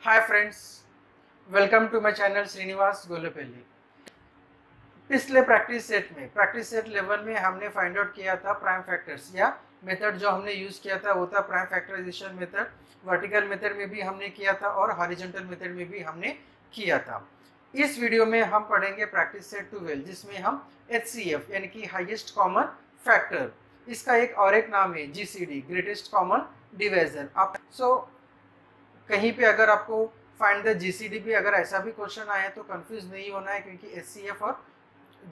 Hi friends, welcome to my channel Srinivas Golepalli. पिछले practice set level में हमने फाइंड आउट किया था प्राइम फैक्टर्स या मेथड जो हमने यूज़ किया था वो था prime factorisation method. Vertical method में भी हमने किया था और हॉरिजॉन्टल मेथड में भी हमने किया था। इस वीडियो में हम पढ़ेंगे प्रैक्टिस सेट 12 जिसमें हम HCF यानी कि हाईएस्ट कॉमन फैक्टर, इसका एक नाम है GCD, ग्रेटेस्ट कॉमन डिवीजर। आप कहीं पे अगर आपको फाइंड द जीसीडी भी अगर ऐसा भी क्वेश्चन आया तो कंफ्यूज नहीं होना है, क्योंकि एचसीएफ और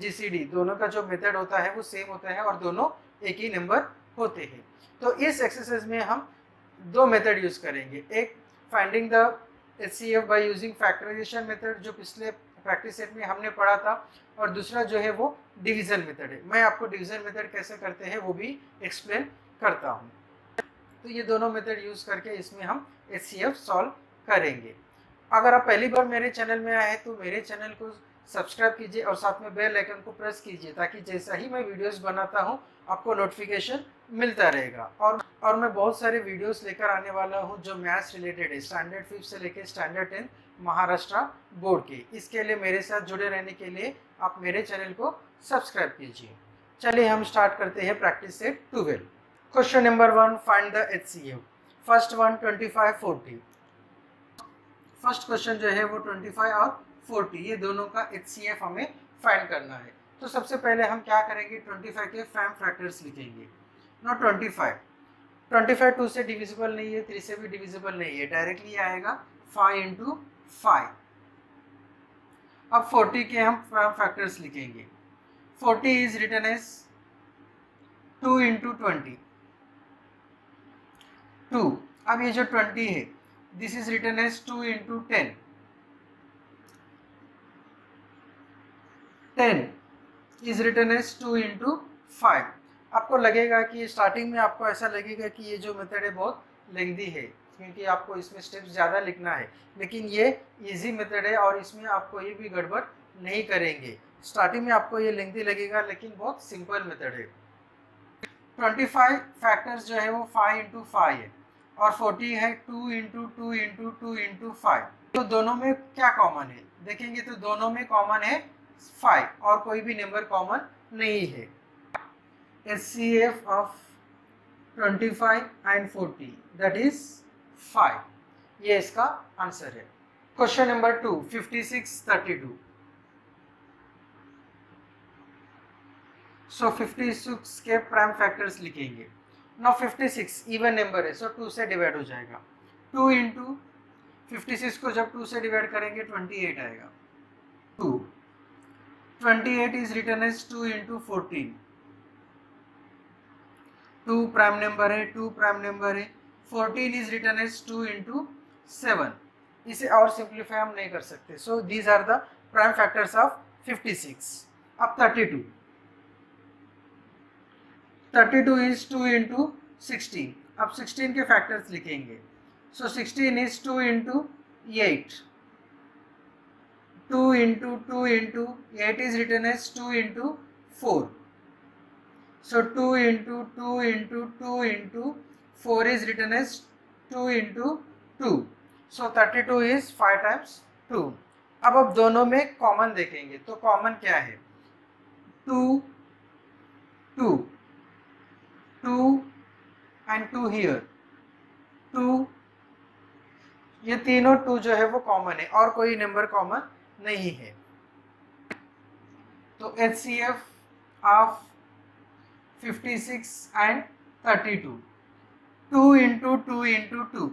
जीसीडी दोनों का जो मेथड होता है वो सेम होता है और दोनों एक ही नंबर होते हैं। तो इस एक्सरसाइज में हम दो मेथड यूज करेंगे, एक finding the HCF by using factorisation method जो पिछले प्रैक्टिस सेट में हमने पढ़ा था, और दूसरा जो है वो डिवीजन मेथड है। मैं आपको डिवीजन मेथड कैसे करते हैं वो भी एक्सप्लेन करता हूँ। तो ये दोनों मेथड यूज करके इसमें हम HCF सॉल्व करेंगे। अगर आप पहली बार मेरे चैनल में आए हैं तो मेरे चैनल को सब्सक्राइब कीजिए और साथ में बेल आइकन को प्रेस कीजिए, ताकि जैसा ही मैं वीडियोस बनाता हूं आपको नोटिफिकेशन मिलता रहेगा। और मैं बहुत सारे वीडियोस लेकर आने वाला हूं जो मैथ्स रिलेटेड है, स्टैंडर्ड 5 से लेकर स्टैंडर्ड 10 महाराष्ट्र बोर्ड के। इसके लिए मेरे साथ जुड़े रहने के लिए आप मेरे चैनल को सब्सक्राइब कीजिए। चलिए हम स्टार्ट करते हैं practice set 12। Question number 1, find the HCF। First one 25, 40। First question जो है वो 25 और 40 ये दोनों का HCF हमें फाइंड करना है। तो सबसे पहले हम क्या करेंगे, 25 के प्राइम फैक्टर्स लिखेंगे। नो 25 2 से डिविजिबल नहीं है, 3 से भी डिविजिबल नहीं है, डायरेक्टली आएगा 5 इंटू 5। अब 40 के हम प्राइम फैक्टर्स लिखेंगे। 40 इज रिटन एज 2 इंटू 20, 2। अब ये जो 20 है this is written as 2 into 10, 10 is written as 2 into 5। आपको लगेगा कि स्टार्टिंग में आपको ऐसा लगेगा कि ये जो मेथड है बहुत लेंथी है, क्योंकि आपको इसमें स्टेप्स ज़्यादा लिखना है, लेकिन ये इजी मेथड है और इसमें आप कोई भी गड़बड़ नहीं करेंगे। स्टार्टिंग में आपको ये लेंथी लगेगा लेकिन बहुत सिंपल मेथड है। 25 फैक्टर्स जो है वो 5 इंटू 5 है और 40 है 2 इंटू 2 इंटू 2 इंटू 5। तो दोनों में क्या कॉमन है देखेंगे तो दोनों में कॉमन है 5 और कोई भी नंबर कॉमन नहीं है। HCF of 25 and 40 that is 5, ये इसका आंसर है। Question number 2, 56, 32। सो 56 के प्राइम फैक्टर्स लिखेंगे। नाउ 56 इवन नंबर है, सो 2 से डिवाइड हो जाएगा। 2 इंटू 56 को जब 2 से डिवाइड करेंगे 28 आएगा। 2 28 is written as 2 into 14। 2 prime number है, 2 प्राइम नंबर है। 14 इज रिटन एज 2 इंटू 7। इसे और सिंप्लीफाई हम नहीं कर सकते। So these are the prime factors of 56। अब 32 is 2 into 16। अब 16 के फैक्टर्स लिखेंगे। सो 16 is 2 into 8। 2 into 2 into 8 is written as 2 into 4। So 2 into 2 into 2 into 4 is written as 2 into 2। So 32 is 5 times 2। अब दोनों में कॉमन देखेंगे तो कॉमन क्या है, 2 2 2 and 2 here 2, ये तीनों 2 जो है वो कॉमन है और कोई नंबर कॉमन नहीं है। तो HCF of 56 and 32, 2 into 2 into 2,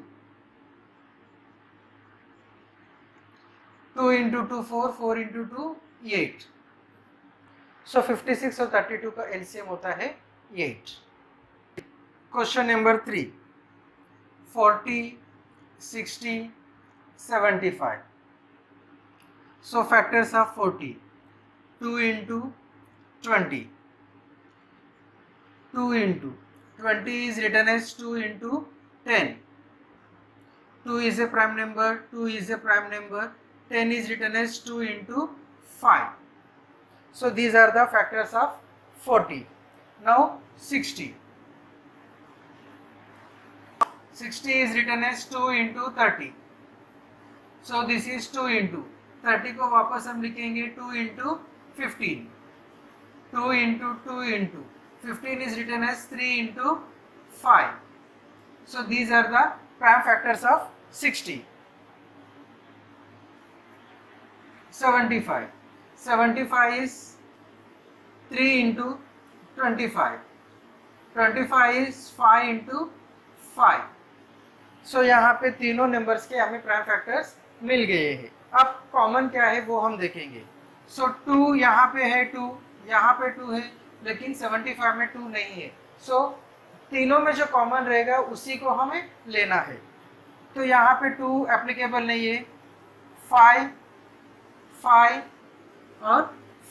2 into 2 4, 4 into 2 8। सो 56 और 32 का LCM होता है 8। Question number 3, 40, 60, 75। So factors of 40, 2 into 20, 2 into 20 is written as 2 into 10। 2 is a prime number, 2 is a prime number, 10 is written as 2 into 5। So these are the factors of 40. Now 60. 60 is written as 2 into 30. So this is 2 into 30 को वापस हम लिखेंगे 2 into 15, 2 into 2 into 15 is written as 3 into 5. So these are the prime factors of 60. 75. 75 is 3 into 25. 25 is 5 into 5. So यहाँ पे तीनों numbers के हमें prime factors मिल गए हैं। अब कॉमन क्या है वो हम देखेंगे। सो 2 यहाँ पे है, 2 यहाँ पे 2 है, लेकिन 75 में 2 नहीं है। सो तीनों में जो कॉमन रहेगा उसी को हमें लेना है। तो यहाँ पे 2 एप्लीकेबल नहीं है, 5, 5 और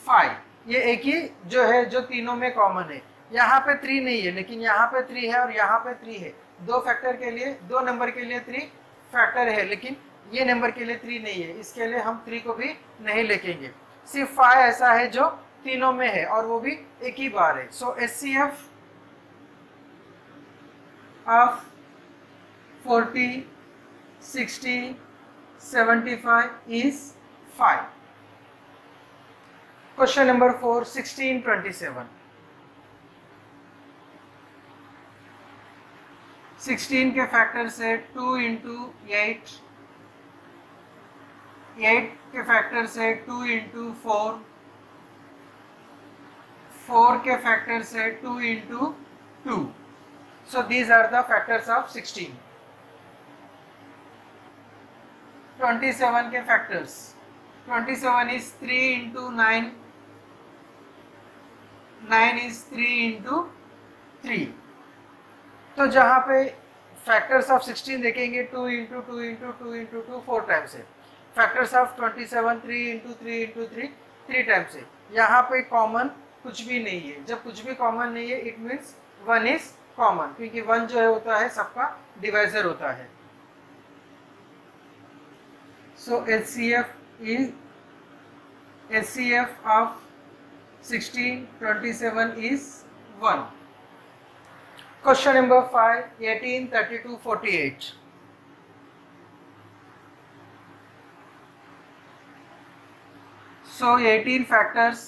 5 ये एक ही जो है जो तीनों में कॉमन है। यहाँ पे 3 नहीं है, लेकिन यहाँ पे 3 है और यहाँ पे 3 है। दो फैक्टर के लिए, दो नंबर के लिए 3 फैक्टर है, लेकिन ये नंबर के लिए 3 नहीं है, इसके लिए हम 3 को भी नहीं लिखेंगे। सिर्फ 5 ऐसा है जो तीनों में है और वो भी एक ही बार है। सो HCF of 40, 60, 75 is 5. Question number 4, 16, 27. 16 के फैक्टर्स है 2 इंटू 8, 8 के फैक्टर्स है 2 इंटू 4, 4 के फैक्टर्स है 2 into 2. So these are the factors of 16. 27 के factors. 27 is 3 into 9. 9 is 3 into 3. तो जहाँ पे factors of 16 देखेंगे 2 into 2 into 2 into 2 4 times है. Factors of 27 3 into 3 into 3 3 times है. यहाँ पे common कुछ भी नहीं है. जब कुछ भी common नहीं है, it means 1 is कॉमन, क्योंकि 1 जो है होता है सबका डिवाइजर होता है। सो HCF of 16, 27 is 1. Question number 5, 18, 32, 48. So 18 factors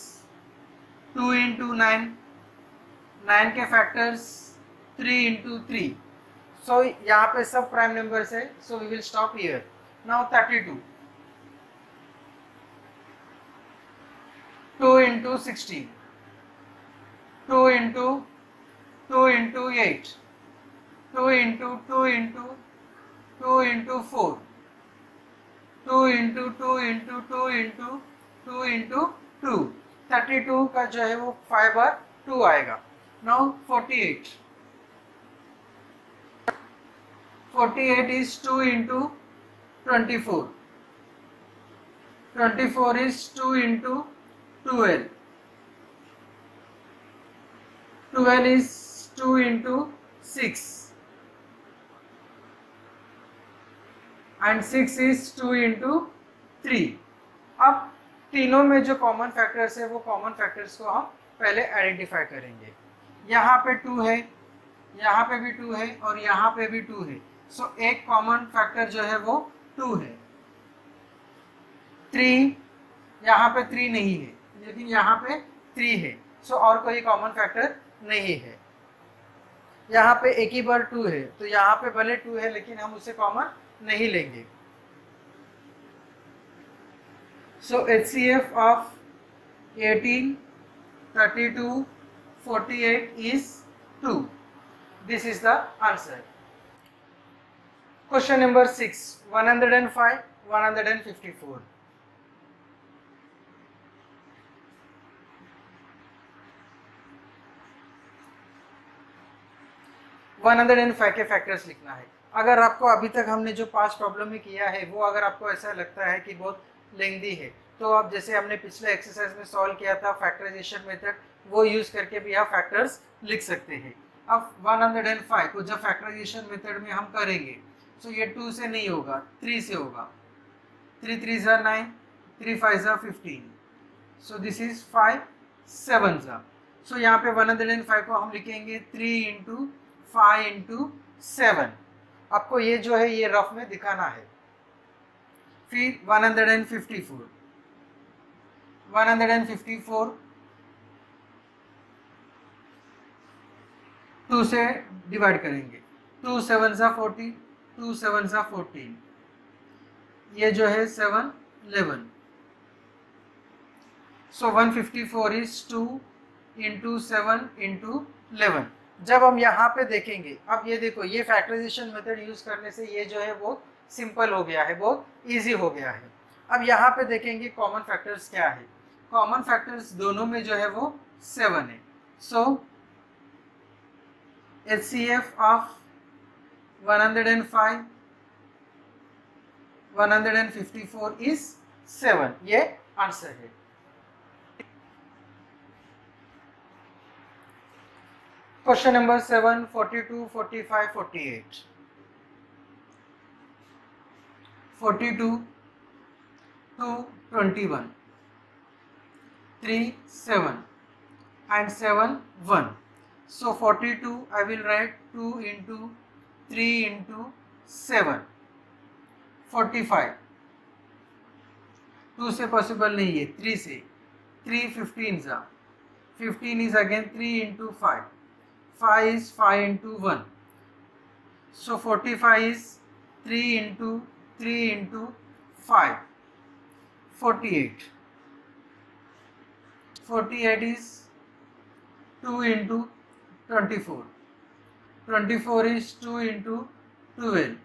2 into 9, 9 के फैक्टर्स 3 into 3. So यहाँ पे सब प्राइम नंबर्स है, so we will stop here. Now 32. 2 into 16. 2 into 2 into 8. 2 into 2 into 2 into 4. 2 into 2 into 2 into 2 into 2. 32 का जो है वो 5 बार 2 आएगा. Now 48. 48 is 2 into 24. 24 is 2 into 12. 12 is 2 into 6. And 6 is 2 into 3. अब तीनों में जो कॉमन फैक्टर्स है वो कॉमन फैक्टर्स को हम पहले आइडेंटिफाई करेंगे। यहाँ पे 2 है, यहाँ पे भी 2 है और यहाँ पे भी 2 है। सो एक कॉमन फैक्टर जो है वो 2 है। 3, यहाँ पे 3 नहीं है, लेकिन यहाँ पे 3 है। सो और कोई कॉमन फैक्टर नहीं है। यहाँ पे एक ही बार 2 है, तो यहाँ पे भले 2 है लेकिन हम उसे कॉमन नहीं लेंगे। सो HCF of 18, 32, 48 is 2. This is the answer. Question number 6, 105, 154. 105 के फैक्टर्स लिखना है। अगर आपको अभी तक हमने जो 5 प्रॉब्लम में किया है वो अगर आपको ऐसा लगता है कि बहुत लेंदी है, तो आप जैसे हमने पिछले एक्सरसाइज में सॉल्व किया था फैक्टराइजेशन मेथड, वो यूज करके भी आप फैक्टर्स लिख सकते हैं। अब 105 को जब फैक्टराइजेशन मेथड में हम करेंगे तो ये 2 से नहीं होगा, 3 से होगा। 3 3 are 9, 3 5 are 15. So this is 5 7 are. सो यहाँ पे 105 को हम लिखेंगे 3 into 5 into 7। आपको ये जो है ये रफ में दिखाना है। फिर 154 2 से डिवाइड करेंगे, 2 7 सा 40, 2 7 सा 14, ये जो है 7 11। सो 154 इज 2 इंटू 7 इंटू 11। जब हम यहाँ पे देखेंगे, अब ये देखो, ये फैक्टराइजेशन मेथड यूज करने से ये जो है वो सिंपल हो गया है, बहुत इजी हो गया है। अब यहाँ पे देखेंगे कॉमन फैक्टर्स क्या है। कॉमन फैक्टर्स दोनों में जो है वो 7 है। सो HCF ऑफ 105 154 इज 7, ये आंसर है। Question number 7, 42, 45, 48। 42 to 21, 3 7 and 7 1. So 42 I will write 2 into 3 into 7, 45। 2 से पॉसिबल नहीं है, 3 से, 3 15 सा, 15 is again 3 into 5, 5 is 5 into 1, so 45 is 3 into 3 into 5, 48, 48 is 2 into 24, 24 is 2 into 12,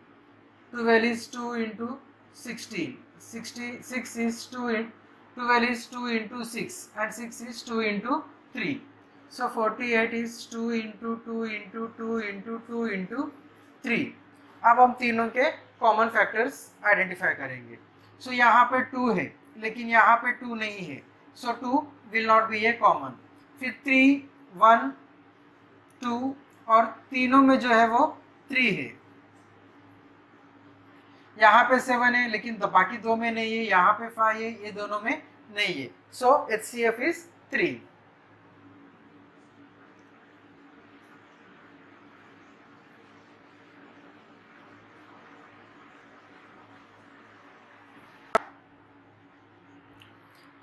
12 is 2 into 16, 66 is 2 in 12 is 2 into 6 and 6 is 2 into 3. So 48 is 2 into 2 into 2 into 2 into 3. अब हम तीनों के common factors identify करेंगे। सो यहाँ पे 2 है लेकिन यहाँ पे 2 नहीं है, सो 2 will not be A common. फिर 3 1 2 और तीनों में जो है वो 3 है। यहाँ पे 7 है लेकिन बाकी दो में नहीं है, यहाँ पे 5 है, ये दोनों में नहीं है। सो HCF is 3।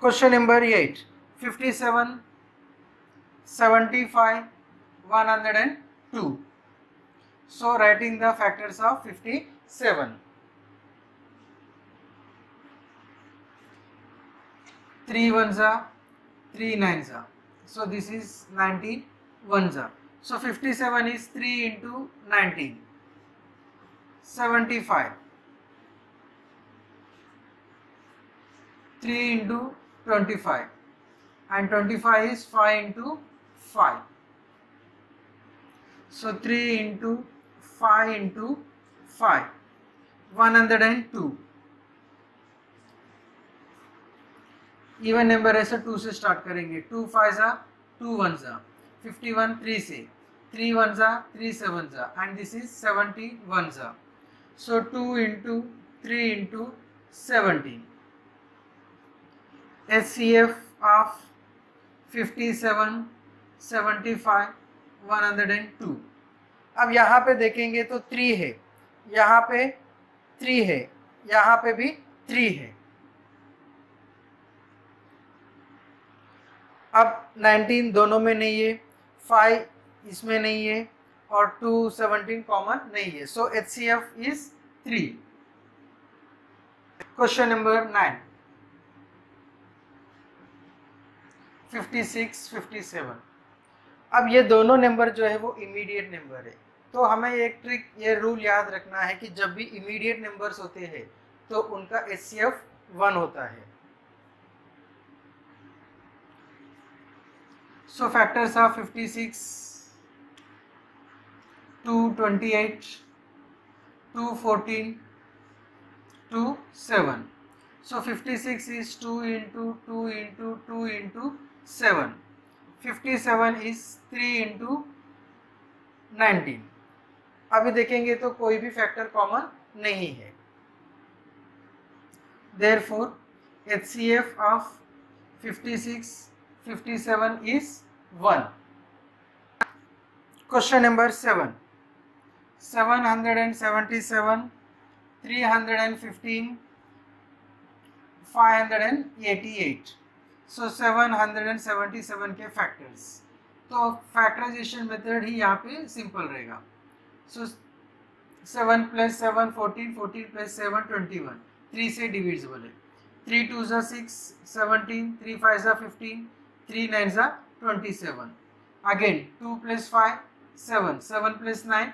Question number 8, 57, 75, 102. So writing the factors of 57. 3 ones are 3 nines are. So this is 19 ones are. So 57 is 3 into 19. 75. 3 into 25. And 25 is 5 into 5. So 3 into 5 into 5. 102. Even number है सर 2 से start करेंगे। 2 5 जा 2 1 जा, 51 3 से, 3 1 जा 3 7 जा and this is 71 जा। सो 2 into 3 into 17। HCF of 57, 75, 102। अब यहाँ पे देखेंगे तो 3 है, यहाँ पे 3 है, यहाँ पे भी 3 है। अब 19 दोनों में नहीं है, 5 इसमें नहीं है और 2 17 कॉमन नहीं है। सो HCF इज 3। Question number 9, 56, 57। अब ये दोनों नंबर जो है वो इमीडिएट नंबर है, तो हमें एक ट्रिक, ये रूल याद रखना है कि जब भी इमीडिएट नंबर्स होते हैं तो उनका HCF 1 होता है। So factors are 56, 228, 214, 27. So 56 is 2 into 2 into 2 into 7. 57 is 3 into 19. अभी देखेंगे तो कोई भी फैक्टर कॉमन नहीं है। Therefore HCF of 56, 57 is 1. Question number 7, 777, 315, 588, सो 777 के फैक्टर्स। तो फैक्टराइजेशन मेथड ही यहाँ पे सिंपल रहेगा। सो 7 + 7 14, 14 + 7 21, 3 से डिविजिबल है। 3 2 ज़ा 6 17, 3 5 ज़ा 15, 3 9 ज़ा 27। अगेन 2 + 5 7, 7 + 9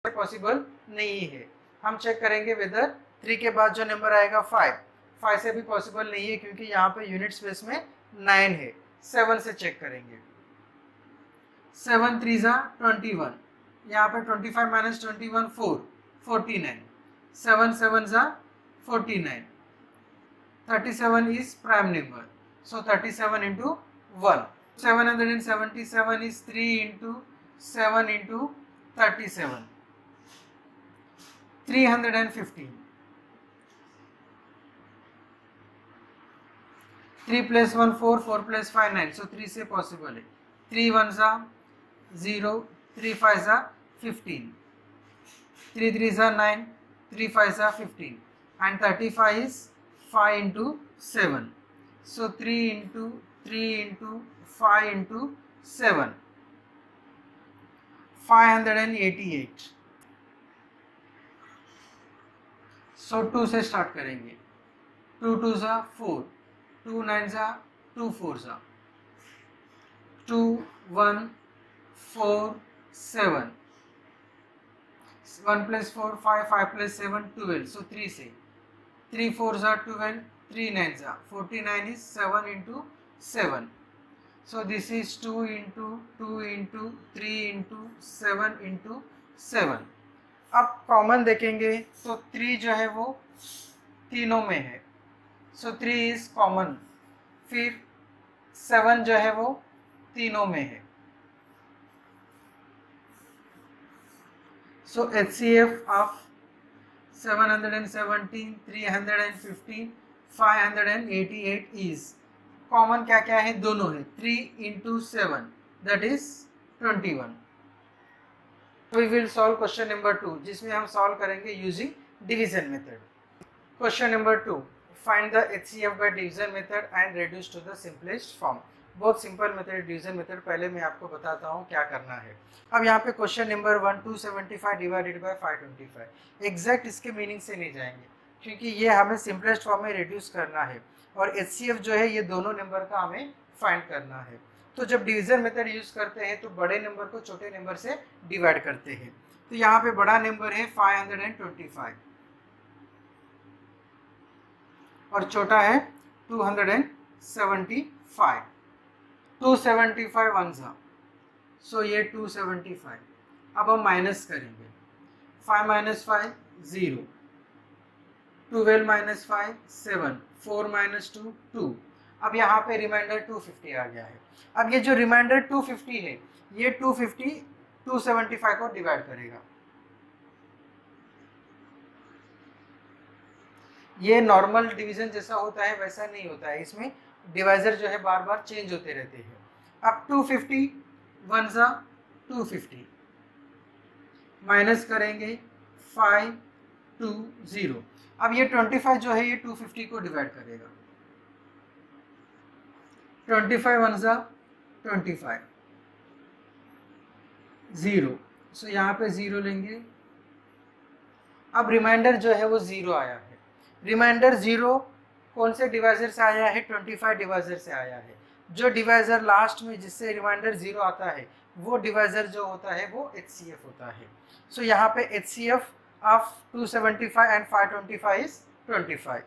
पॉसिबल नहीं है। हम चेक करेंगे वेदर 3 के बाद जो नंबर आएगा 5 से भी पॉसिबल नहीं है, क्योंकि यहाँ पे यूनिट स्पेस में 9 है। 7 से चेक करेंगे। 7 3 ज़ा 21, यहाँ पे 25 - 21 4, 49। 7 7 ज़ा 49। 37 is prime number, so 37 into 1. 777 is 3 into 7 into 37, 315. 3 + 1 4, 4 + 5 9, so 3 से possible है। 3 1 ज़ा 0, 3 5 ज़ा 15, 3 3 ज़ा 9, 3 5 ज़ा 15, and 35 is 5 into 7, so 3 into 3 into 5 into 7, 588। so 2 से स्टार्ट करेंगे। 2 2 ज़ा 4, 2 9 ज़ा 2 4 ज़ा 2 1 4 7, 1 + 4 5, 5 + 7 12, so 3 से 3 4 ज़ा 12, 3 9 ज़ा 49 is 7 into 7, so this is 2 into 2 into 3 into 7 into 7। अब कॉमन देखेंगे तो 3 जो है वो तीनों में है, so 3 is कॉमन। फिर 7 जो है वो तीनों में है, so HCF of 717, 315, 588 is common क्या क्या है, दोनों है। 3 into 7 that is 21। We will solve question number 2, जिसमें हम सॉल्व करेंगे using division method. Question number 2, find the HCF by division method and reduce to the simplest form। बहुत simple method division method, पहले मैं आपको बताता हूँ क्या करना है। अब यहाँ पे question number 1 275 divided by 525, exact इसके मीनिंग से नहीं जाएंगे, क्योंकि ये हमें सिंपलेस्ट फॉर्म में रिड्यूस करना है, और HCF जो है ये दोनों नंबर का हमें फाइंड करना है। तो जब डिवीजन मेथड यूज करते हैं तो बड़े नंबर को छोटे नंबर से डिवाइड करते हैं। तो यहाँ पे बड़ा नंबर है 525 और छोटा है 275। 275 वन सा, सो ये 275। अब हम माइनस करेंगे। 5 - 5 0, 12 - 5 7, 4 - 2 2। अब यहाँ पे रिमाइंडर 250 आ गया है। अब ये जो रिमाइंडर 250 है, ये 250 275 को डिवाइड करेगा। ये नॉर्मल डिवीजन जैसा होता है वैसा नहीं होता है, इसमें डिवाइजर जो है बार बार चेंज होते रहते हैं। अब 250 1 ज़ा 250, माइनस करेंगे 5 2 0। अब ये 25 जो है ये 250 को डिवाइड करेगा। 25 1 ज़ा 25 0, सो यहाँ पे 0 लेंगे। अब रिमाइंडर जो है वो 0 आया है। रिमाइंडर 0 कौन से डिवाइजर से आया है, 25 डिवाइजर से आया है। जो डिवाइजर लास्ट में जिससे रिमाइंडर 0 आता है वो डिवाइजर जो होता है वो HCF होता है। सो यहाँ पे HCF ऑफ 275 एंड 525 इज 25।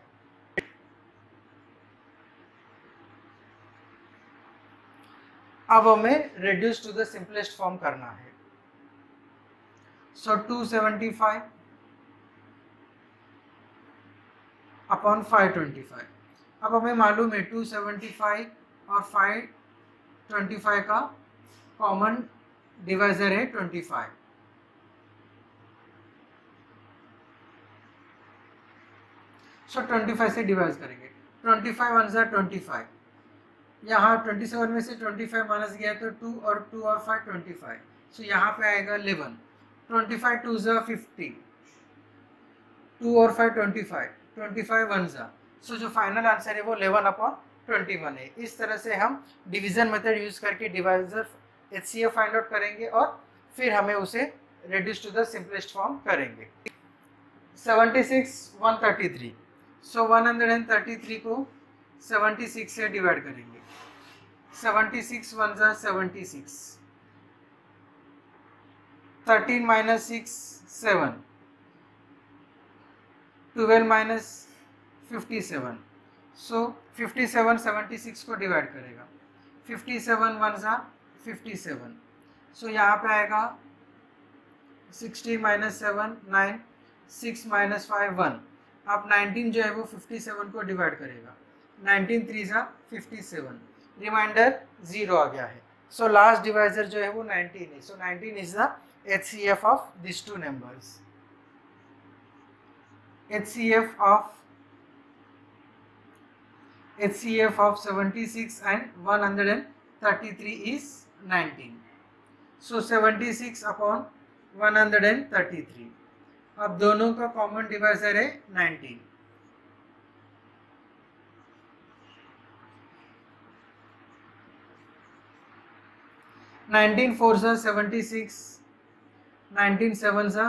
अब हमें reduce to the simplest form करना है। So 275 upon 525। अब हमें मालूम है 275 और 525 का कॉमन डिवाइजर है 25। सो 25 से डिवाइड करेंगे। 25 1 ज़ा 25, यहाँ 27 में से 25 माइनस गया तो 2 और 2 और 5 25, सो यहाँ पे आएगा 11। 25 2 ज़ा 50, 2 और 5 25, 25 1 ज़ा, सो जो फाइनल आंसर है वो 11/21 है। इस तरह से हम डिवीजन मेथड यूज करके डिवाइजर HCF फाइंड आउट करेंगे और फिर हमें उसे reduce to the simplest form करेंगे। 76 133, सो 133 को 76 से डिवाइड करेंगे। 76 1 जा 76, 13 माइनस 6 7, 12 माइनस 57, सो 57 76 को डिवाइड करेगा। 57 1 जा 57, सो यहाँ पे आएगा 60 माइनस 7 9, 6 माइनस 5 1। अब 19 जो है वो 57 को डिवाइड करेगा। 19 3 जा 57, रिमाइंडर 0 आ गया है। सो लास्ट डिवाइजर जो है वो 19 है। सो 19 is the HCF of this two numbers. HCF of 76 and 133 is 19. So 76 upon 133. अब दोनों का कॉमन डिवाइजर है 19। नाइनटीन 4 जा 76, 19 7 जा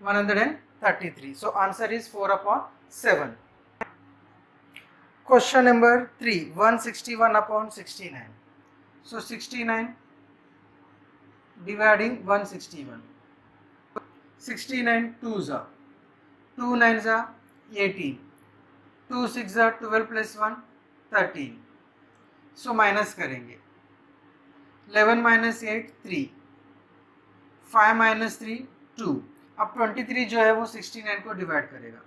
133. So answer is 4/7. Question number 3, 161/69. So 69 dividing 161. 69 2 जा 2 9 जा 18, 2 6 जा 12 plus 1 13. So माइनस करेंगे। 11 minus 8 3, 5 minus 3 2। अब 23 जो है वो 69 को डिवाइड करेगा।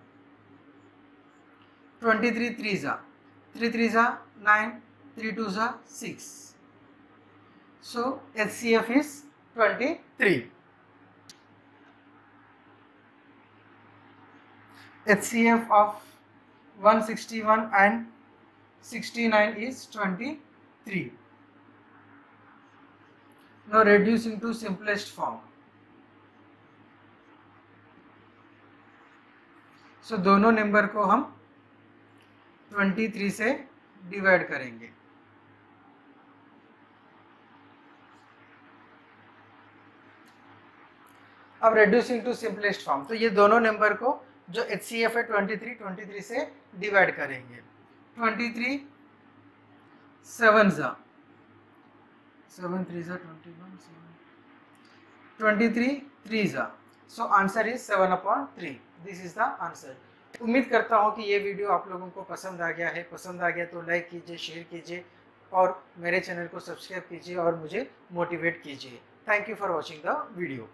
23 3 जा 3 3 जा 9, 3 2 जा 6। सो HCF is 23. HCF of 161 and 69 is 23. Now reduce into simplest form. So दोनों नंबर को हम 23 से डिवाइड करेंगे। अब रेड्यूस इनटू सिंपलेस्ट फॉर्म, तो ये दोनों नंबर को जो HCF है 23 से डिवाइड करेंगे। 23 7 जा 7 3 जा 21, 23 3 जा। So answer is 7/3। This is the answer. उम्मीद करता हूँ कि ये वीडियो आप लोगों को पसंद आ गया है। पसंद आ गया तो लाइक कीजिए, शेयर कीजिए और मेरे चैनल को सब्सक्राइब कीजिए और मुझे मोटिवेट कीजिए। Thank you for watching the video.